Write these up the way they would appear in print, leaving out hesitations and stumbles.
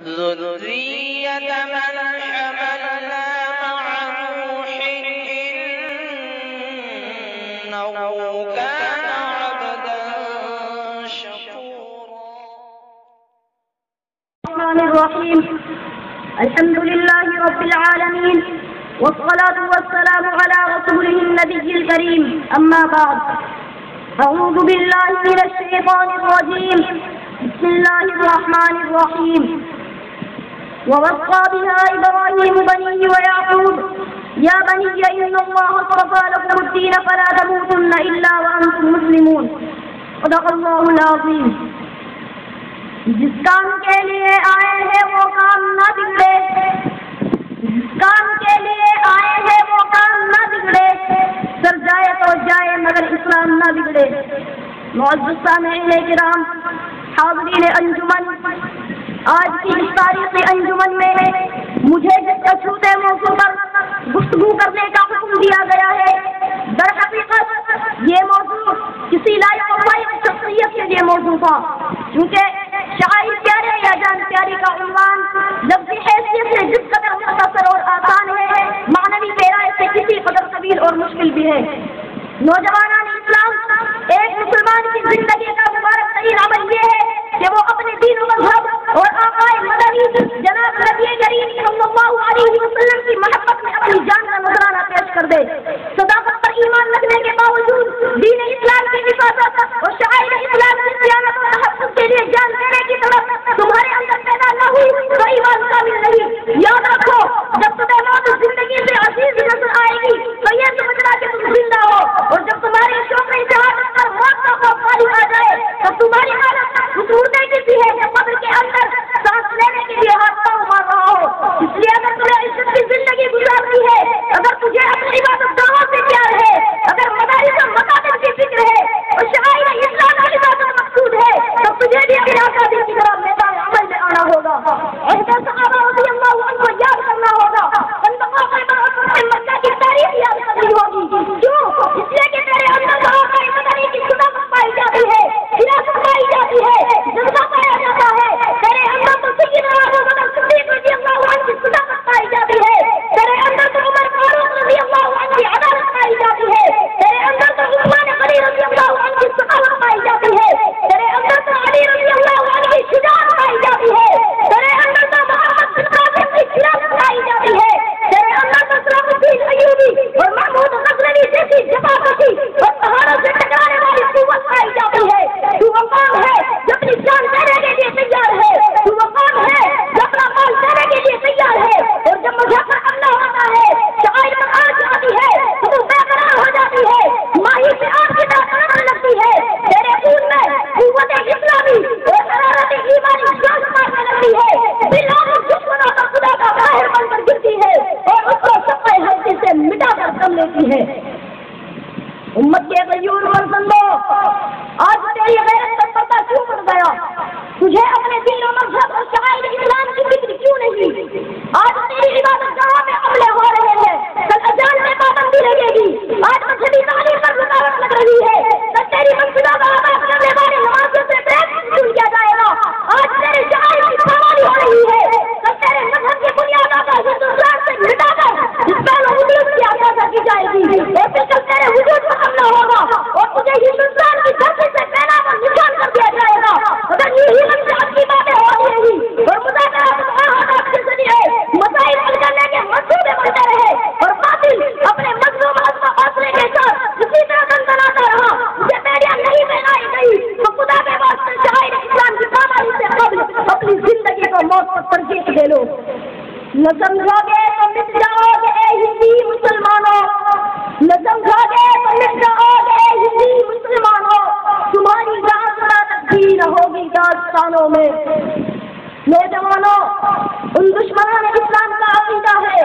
ذرية من حملنا مع نوح إنه كان عبدا شكورا. الرحمن الرحيم. الحمد لله رب العالمين، والصلاة والسلام على رسوله النبي الكريم. أما بعد، أعوذ بالله من الشيطان الرجيم. بسم الله الرحمن الرحيم. ووصى بها إبراهيم بنيه ويعقوب يا بني إن الله اصطفى لكم الدين فلا تموتن إلا وأنتم مسلمون. صدق الله العظيم. جس کام کے لیے آئے ہیں وہ کام نہ بگڑے، جس کام کے لیے آئے ہیں وہ کام نہ بگڑے، سر جائے تو جائے مگر اسلام نہ بگڑے. معزز سامعین کرام، حاضرین انجمن، آج کی اس تاریخی انجمن میں مجھے جس اچھوتے موضوع پر گفتگو کرنے کا حکم دیا گیا ہے، در حقیقت یہ موضوع کسی لائق و فائق شخصیت کے لیے موضوع تھا، کیونکہ شاعر پیارے یا جان پیاری کا عنوان لفظی حیثیت سے جس قدر مختصر اور آسان ہے، معنوی گہرائی سے کسی قدر طویل اور مشکل بھی ہے. نوجوانان اسلام، ایک مسلمان کی زندگی کا مبارک ترین عمل یہ ہے کہ وہ اپنے دین و مذہب اور آقائے مدنی جناب نبی کریم صلی اللہ علیہ وسلم کی محبت میں اپنی جان کا نذرانہ پیش کر دے. صداقت پر ایمان رکھنے کے باوجود دین اسلام کی حفاظت اور شعائر اسلام کی صیانت و تحفظ کے لیے جان دینے کی طرف تمہارے اندر پیدا نہ ہوئی تو ایمان کامل نہیں. یاد رکھو، جب تمہیں موت زندگی سے عزیز نظر آئے گی تو یہ سمجھنا کہ تم زندہ ہو، اور جب تمہاری شوق شہادت پر موت کا خوف غالب آ جائے تو تمہاری حالت اس مردے کی سی ہے کہ قبر کے اندر سانس لینے کے لیے ہاتھ پاؤں مار رہا ہو. اس لیے اگر تمہیں عزت کی زندگی گزارنی ہے، اگر تجھے اپنی عبادت گاہوں سے پیار ہے، اگر مدارس و مقاصد کی فکر ہے اور شعائر اسلام کی عبادت مقصود ہے، تو تجھے بھی اپنے آقا دین کی طرف میدان عمل میں آنا ہوگا. عہدہ صحابہ رضی اللہ عنہ کو یاد کرنا ہوگا. بندقوں کے برابر سے مکہ کی تاریخ یاد کرنی ہوگی. کیوں؟ اس لیے کہ تیرے اندر آقائے مدنی کی صداقت پائی جاتی ہے، خلافت پائی جاتی ہے، جذبہ پایا جاتا ہے. تیرے اندر تو سیدنا ابو بکر صدیق رضی اللہ عنہ کی صداقت پائی جاتی ہے. تیرے اندر تو عمر فاروق رضی اللہ عنہ کی عدالت پائی جاتی ہے. تیرے اندر تو عثمان غنی رضی اللہ عنہ کی سخاوت پائی جاتی ہے. تیرے اندر تو علی رضی اللہ عنہ کی شجاعت پائی جاتی ہے. تیرے اندر تو محمد بن قاسم کی خلافت پائی جاتی ہے. تیرے اندر تو صلاح الدین ایوبی اور محمود غزنوی جیسی جبابتی اور پہاڑوں سے ٹکرانے والی قوت پائی جاتی ہے. تو وہ قوم ہے جو اپنی جان دینے کے لیے تیار ہے. تو وہ قوم ہے جو اپنا مال دینے کے لیے تیار ہے. اور جب مذہب پر حملہ ہوتا ہے، شعائر پر آگ آتی ہے تو وہ بے قرار ہو جاتی ہے، ماہی سے آگ کی طرح تڑپنے لگتی ہے. تیرے خون میں قوت اسلامی اور حرارت ایمانی جوش مارنے لگتی ہے. دلوں میں دشمنوں کا خدا کا باہر بن کر گرتی ہے اور اس کو سپے ہستی سے مٹا کر دم لیتی ہے. امت کے غیور فرزندوں، آج تیری غیرت پر پتہ کیوں پڑ گیا؟ تجھے اپنے دین و مذہب اور شعائر اسلام کی فکر کیوں نہیں؟ آج تیری عبادت گاہوں میں حملے ہو رہے ہیں، کل اذان میں پابندی لگے گی، آج مذہبی تعلیم پر رکاوٹ لگ رہی ہے، کل تیری منصوبہ کا آغاز کرنے والے نمازوں سے بریک چھوٹ کیا جائے گا. آج تیرے شعائر کی پامالی ہو رہی ہے، کل تیرے مذہب کی بنیادوں کا ہندوستان سے مٹا کر اس پر وجود کی آزادی کی جائے گی. اور پھر کل تیرے وجود پر حملہ ہوگا اور تجھے ہندوستان کی دھرتی سے پہلا پر نشان کر دیا جائے گا. اگر یہی منصوبات کی باتیں ہو رہی اور مذاکرات کے ذریعے مسائل حل کرنے کے منصوبے بنتے رہے اور باطل اپنے مظلومات کا حوصلے کے ساتھ اسی طرح دندناتا رہا، اسے بیڑیاں نہیں پہنائی گئی، تو خدا کے واسطے شاعر اسلام کی پامالی سے قبل اپنی زندگی کو موت پر ترجیح دے لو. نہ سمجھو گے تو مٹ جاؤ گے اے ہندی مسلمانوں، نہ سمجھو گے تو مٹ جاؤ گے اے ہندی مسلمانوں، تمہاری جان نہ تبدیل ہوگی داستانوں میں. نوجوانوں، ان دشمنان اسلام کا عقیدہ ہے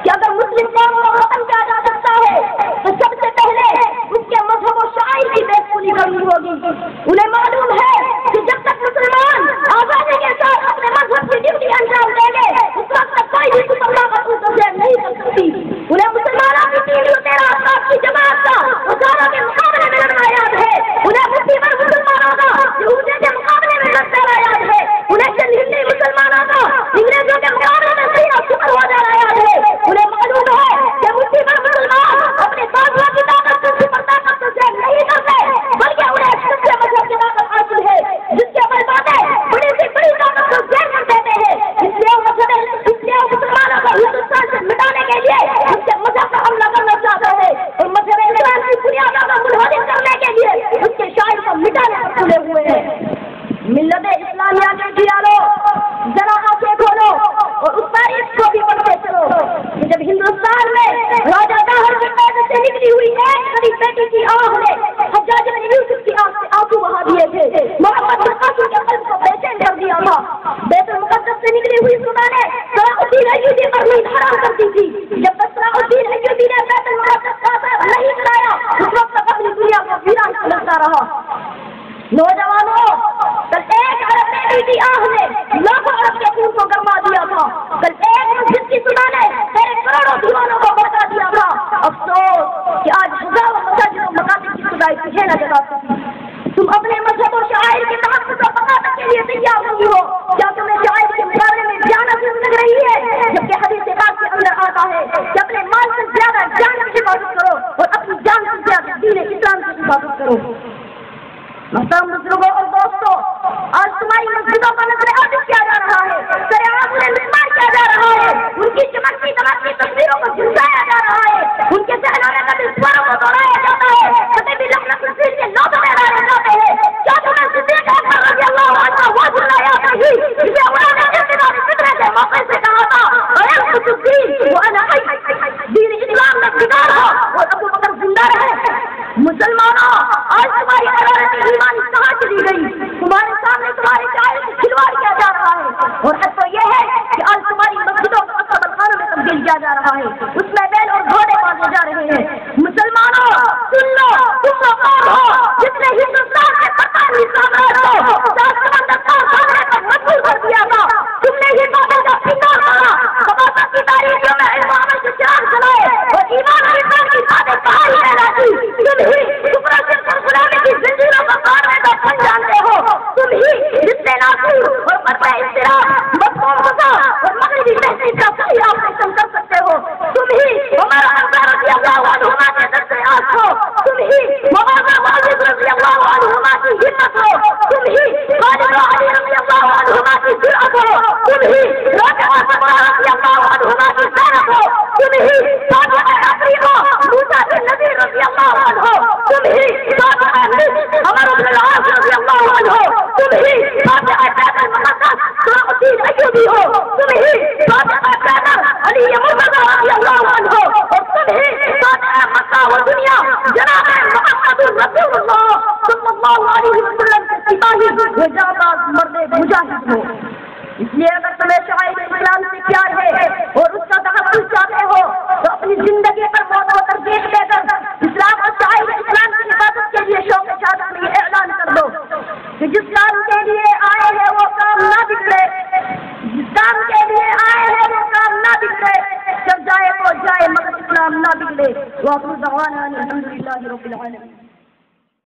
کہ اگر مسلم قوم کو ختم کیا جا سکتا ہے تو سب سے پہلے اس کے مذہب و شعائر کی بے پوری کرنی ہوگی. انہیں معلوم ہے کہ جب تک مسلمان آزادی کے ساتھ اپنے مذہب کی ڈیوٹی انجام دیں گے اس وقت تک کوئی بھی مسلمان کو نہیں کر سکتی. انہیں مسلمانوں کی 13 افراد کی جماعت کا مسلمانوں کے مقابلے میں لڑنا یاد ہے. انہیں مسلمانوں کا یہودیوں کے مقابلے میں لڑنا یاد ہے. انہیں مسلمانوں کا الدین ایوبی پر نیند حرام کرتی تھی. جب صلاح الدین ایوبی نے بیت المقدس کا نہیں بنایا اس وقت تک اپنی دنیا کو ویران سمجھتا رہا. نوجوانوں، کل ایک عرب نے بیٹی آہ نے لاکھوں عرب کے خون کو گرما دیا تھا. کل ایک مسجد کی صدا نے تیرے کروڑوں دیوانوں کو بڑھا دیا تھا. افسوس کہ آج ہزاروں مساجد و مقاصد کی خدائی تجھے نہ جگا سکی. تم اپنے مذہب و شاعر کے تحفظ و بقاء کے لیے تیار نہیں ہو. کیا تمہیں شاعر کے مقابلے میں جان عزیز لگ رہی ہے؟ جبکہ حدیث پاک کے اندر آتا ہے کہ اپنے مال سے زیادہ جان کی حفاظت کرو اور اپنی جان سے زیادہ دین اسلام کی حفاظت کرو. محترم بزرگوں اور دوستوں، آج تمہاری مسجدوں کا نظر عادت کیا جا رہا ہے، سرعام انہیں مسمار کیا جا رہا ہے، ان کی چمکتی دمکتی تصویروں کو جھنجھایا جا رہا ہے، ان کے ذہنوں میں کبھی سواروں کو دوڑایا جاتا ہے، کبھی بھی لکھنؤ تصویر کے لوگ لہرائے جاتے ہیں. کیا تمہیں صدیق اکبر رضی اللہ عنہ وہ جملہ یاد نہیں جسے انہوں نے انتظار فطرے کے موقع سے کہا تھا وَيَنْقُصُ الدِّينُ وَأَنَا حَيٌّ، دین اسلام میں بگاڑ ہو اور ابو بکر زندہ رہے. مسلمانوں، آج تمہاری حرارت ایمان کہاں چلی گئی؟ تمہارے سامنے تمہارے چہرے سے کھلواڑ کیا جا رہا ہے. اور حد تو یہ ہے کہ آج تمہاری مسجدوں کو اسبل خانوں میں تبدیل کیا جا رہا ہے، اس میں بیل اور گھوڑے بانٹے جا رہے ہیں. مسلمانوں سن لو، تم وہ قوم ہو جس نے ہندوستان کے برطانوی سامراج کو سات سمندر پار کرنے پر مجبور کر دیا تھا. تم نے ہی بابل کا فکار کرا، خباثت کی تاریخیوں میں علم و عمل کے چراغ جلائے اور ایمان اور ایمان کی باتیں پہاڑی لہرا دی. تم ہی سپراسٹ اور غلامی کی زنجیروں کو توڑنے کا فن جانتے ہو. تم ہی جس سے ناصر اور مرتبہ اضطراب مفہوم غذا اور مغربی تہذیب کا صحیح آپریشن کر سکتے ہو. تم ہی عمر حمزہ رضی اللہ عنہما کے درس آج ہو. تم ہی مولانا معاذ رضی اللہ عنہما کی ہمت ہو. تم ہی خالد علی رضی اللہ عنہما کی جرأت ہو. تم ہی رابعہ صبرا رضی اللہ عنہما کی غیرت ہو. تم ہی صادق حقیق ہو موسیٰ بن نذیر رضی اللہ عنہ. تم ہی صادق عمر بن العاص رضی اللہ عنہ. تم ہی صادق پیغمبر مقدس صلاح الدین ایوبی ہو. تم ہی صادق پیغمبر علی مرتضی رضی اللہ عنہ. اور تم ہی صادق مکہ و دنیا جناب محمد رسول اللہ صلی اللہ علیہ وسلم کے سپاہی و جانباز مرد مجاہد ہو. اس لیے اگر تمہیں شاعر اسلام سے پیار ہے اور اس کا تحفظ چاہتے ہو تو اپنی زندگی پر موت و ترجیح دے کر اسلام اور شاعر اسلام کی حفاظت کے لیے شوق شہادت میں یہ اعلان کر دو کہ جس کام کے لیے آئے ہیں وہ کام نہ بگڑے، جس کام کے لیے آئے ہیں وہ کام نہ بگڑے، جب جائے تو جائے مگر اسلام نہ بگڑے. وآخر دعوانا الحمد للہ رب العالمین.